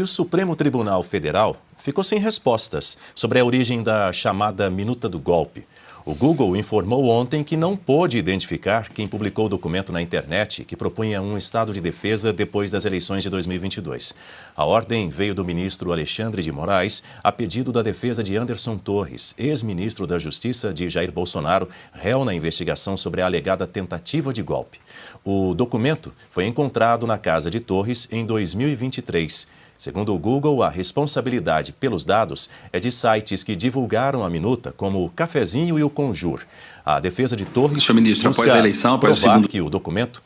O Supremo Tribunal Federal ficou sem respostas sobre a origem da chamada Minuta do Golpe. O Google informou ontem que não pôde identificar quem publicou o documento na internet que propunha um estado de defesa depois das eleições de 2022. A ordem veio do ministro Alexandre de Moraes a pedido da defesa de Anderson Torres, ex-ministro da Justiça de Jair Bolsonaro, réu na investigação sobre a alegada tentativa de golpe. O documento foi encontrado na casa de Torres em 2023. Segundo o Google, a responsabilidade pelos dados é de sites que divulgaram a minuta, como o Cafezinho e o Conjur. A defesa de Torres após a eleição, provar que o documento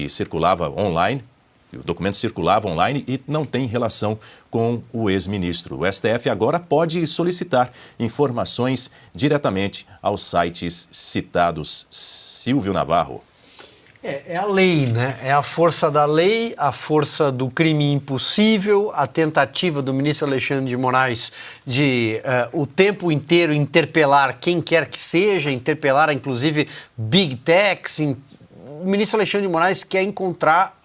circulava online e não tem relação com o ex-ministro. O STF agora pode solicitar informações diretamente aos sites citados. Silvio Navarro. É a lei, né? É a força da lei, a força do crime impossível, a tentativa do ministro Alexandre de Moraes de o tempo inteiro interpelar quem quer que seja, interpelar inclusive Big Techs. O ministro Alexandre de Moraes quer encontrar,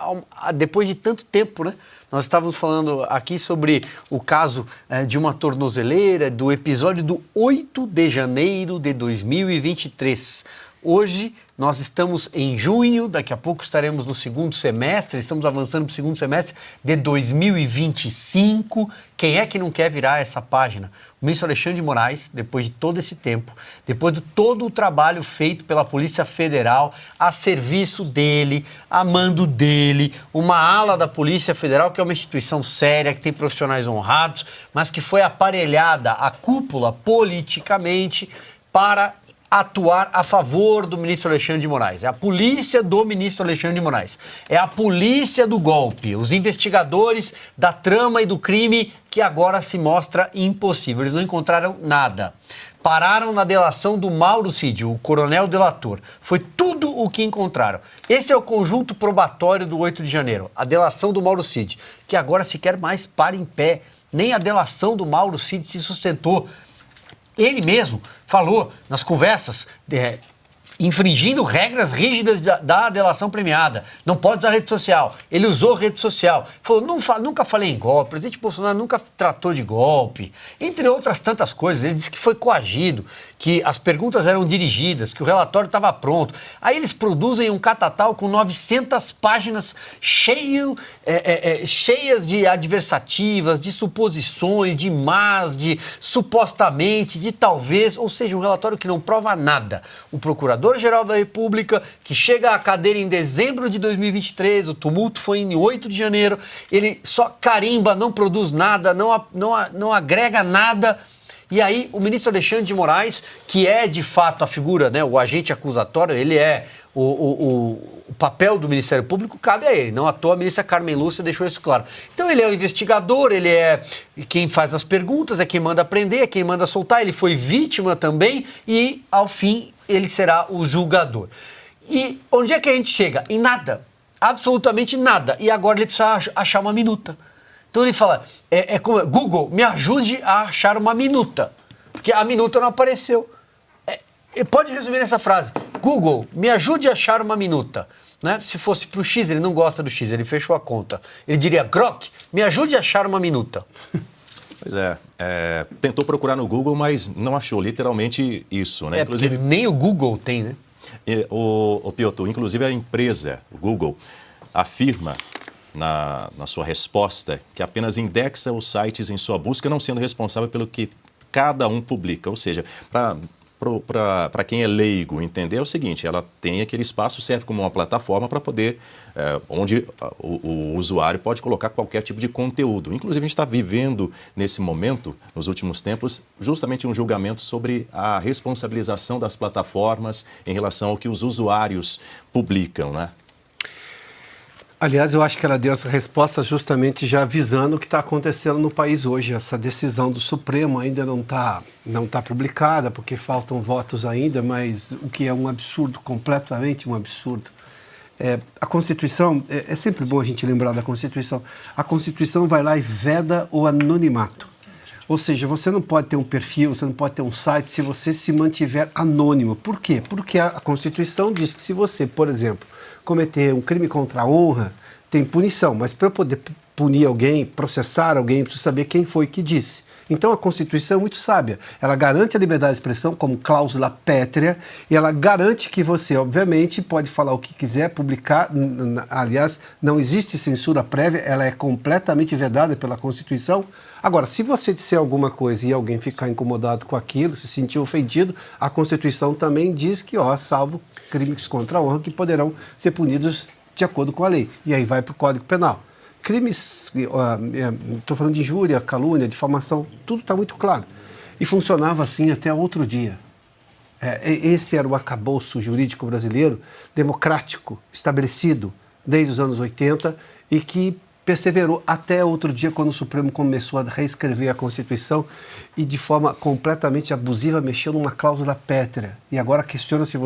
depois de tanto tempo, né? Nós estávamos falando aqui sobre o caso de uma tornozeleira, do episódio do 8 de janeiro de 2023. Hoje nós estamos em junho, daqui a pouco estaremos no segundo semestre, estamos avançando para o segundo semestre de 2025. Quem é que não quer virar essa página? O ministro Alexandre de Moraes, depois de todo esse tempo, depois de todo o trabalho feito pela Polícia Federal, a serviço dele, a mando dele, uma ala da Polícia Federal, que é uma instituição séria, que tem profissionais honrados, mas que foi aparelhada a cúpula politicamente para atuar a favor do ministro Alexandre de Moraes. É a polícia do ministro Alexandre de Moraes. É a polícia do golpe, os investigadores da trama e do crime que agora se mostra impossível. Eles não encontraram nada. Pararam na delação do Mauro Cid, o coronel delator. Foi tudo o que encontraram. Esse é o conjunto probatório do 8 de janeiro, a delação do Mauro Cid, que agora sequer mais para em pé. Nem a delação do Mauro Cid se sustentou. Ele mesmo falou nas conversas, infringindo regras rígidas da delação premiada. Não pode usar rede social. Ele usou rede social. Falou, nunca falei em golpe. O presidente Bolsonaro nunca tratou de golpe. Entre outras tantas coisas. Ele disse que foi coagido, que as perguntas eram dirigidas, que o relatório estava pronto. Aí eles produzem um catatal com 900 páginas cheias de adversativas, de suposições, de mas, de supostamente, de talvez, ou seja, um relatório que não prova nada. O Procurador-Geral da República, que chega à cadeira em dezembro de 2023, o tumulto foi em 8 de janeiro, ele só carimba, não produz nada, não agrega nada. E aí o ministro Alexandre de Moraes, que é de fato a figura, né, o agente acusatório, ele é o papel do Ministério Público, cabe a ele. Não à toa a ministra Carmen Lúcia deixou isso claro. Então ele é o investigador, ele é quem faz as perguntas, é quem manda prender, é quem manda soltar, ele foi vítima também e, ao fim, ele será o julgador. E onde é que a gente chega? Em nada. Absolutamente nada. E agora ele precisa achar uma minuta. Então ele fala, como Google, me ajude a achar uma minuta, porque a minuta não apareceu. Pode resumir nessa frase, Google, me ajude a achar uma minuta. Né? Se fosse para o X, ele não gosta do X, ele fechou a conta. Ele diria, Grok, me ajude a achar uma minuta. Pois tentou procurar no Google, mas não achou literalmente isso, né? Inclusive, nem o Google tem, né? O Piotr, inclusive a empresa, o Google, afirma na sua resposta que apenas indexa os sites em sua busca, não sendo responsável pelo que cada um publica. Ou seja, para quem é leigo entender é o seguinte, ela tem aquele espaço, serve como uma plataforma para poder, onde o usuário pode colocar qualquer tipo de conteúdo. Inclusive, a gente está vivendo nesse momento, nos últimos tempos, justamente um julgamento sobre a responsabilização das plataformas em relação ao que os usuários publicam, né? Aliás, eu acho que ela deu essa resposta justamente já avisando o que está acontecendo no país hoje. Essa decisão do Supremo ainda não tá publicada, porque faltam votos ainda, mas o que é um absurdo, completamente um absurdo. A Constituição, é sempre bom a gente lembrar da Constituição, a Constituição vai lá e veda o anonimato. Ou seja, você não pode ter um perfil, você não pode ter um site se você se mantiver anônimo. Por quê? Porque a Constituição diz que se você, por exemplo, cometer um crime contra a honra, tem punição, mas para eu poder punir alguém, processar alguém, precisa saber quem foi que disse. Então a Constituição é muito sábia. Ela garante a liberdade de expressão como cláusula pétrea e ela garante que você, obviamente, pode falar o que quiser, publicar. Aliás, não existe censura prévia, ela é completamente vedada pela Constituição. Agora, se você disser alguma coisa e alguém ficar incomodado com aquilo, se sentir ofendido, a Constituição também diz que, salvo crimes contra a honra, que poderão ser punidos de acordo com a lei. E aí vai para o Código Penal. Crimes, estou falando de injúria, calúnia, difamação, tudo está muito claro. E funcionava assim até outro dia. Esse era o arcabouço jurídico brasileiro, democrático, estabelecido desde os anos 80 e que perseverou até outro dia, quando o Supremo começou a reescrever a Constituição e de forma completamente abusiva mexeu numa cláusula pétrea. E agora questiona se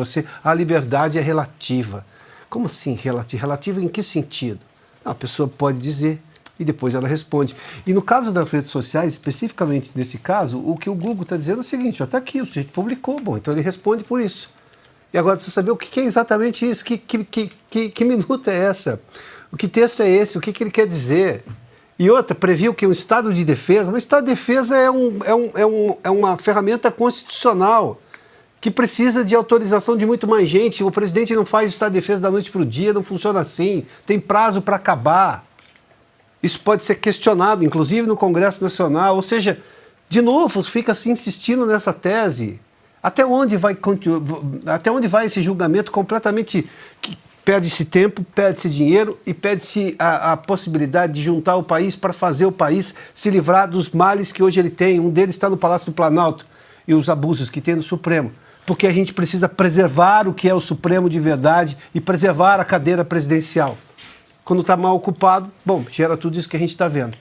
a liberdade é relativa. Como assim relativa? Relativa em que sentido? A pessoa pode dizer e depois ela responde. E no caso das redes sociais, especificamente nesse caso, o que o Google está dizendo é o seguinte: está aqui, o sujeito publicou, bom, então ele responde por isso. E agora precisa saber o que é exatamente isso, que minuta é essa? O que texto é esse? O que ele quer dizer? E outra, previu que um estado de defesa, mas estado de defesa é uma ferramenta constitucional que precisa de autorização de muito mais gente. O presidente não faz estado de defesa da noite para o dia, não funciona assim. Tem prazo para acabar. Isso pode ser questionado, inclusive no Congresso Nacional. Ou seja, de novo, fica se insistindo nessa tese. Até onde vai esse julgamento completamente... Perde-se tempo, perde-se dinheiro e perde-se a possibilidade de juntar o país para fazer o país se livrar dos males que hoje ele tem. Um deles está no Palácio do Planalto e os abusos que tem no Supremo. Porque a gente precisa preservar o que é o Supremo de verdade e preservar a cadeira presidencial. Quando está mal ocupado, bom, gera tudo isso que a gente está vendo.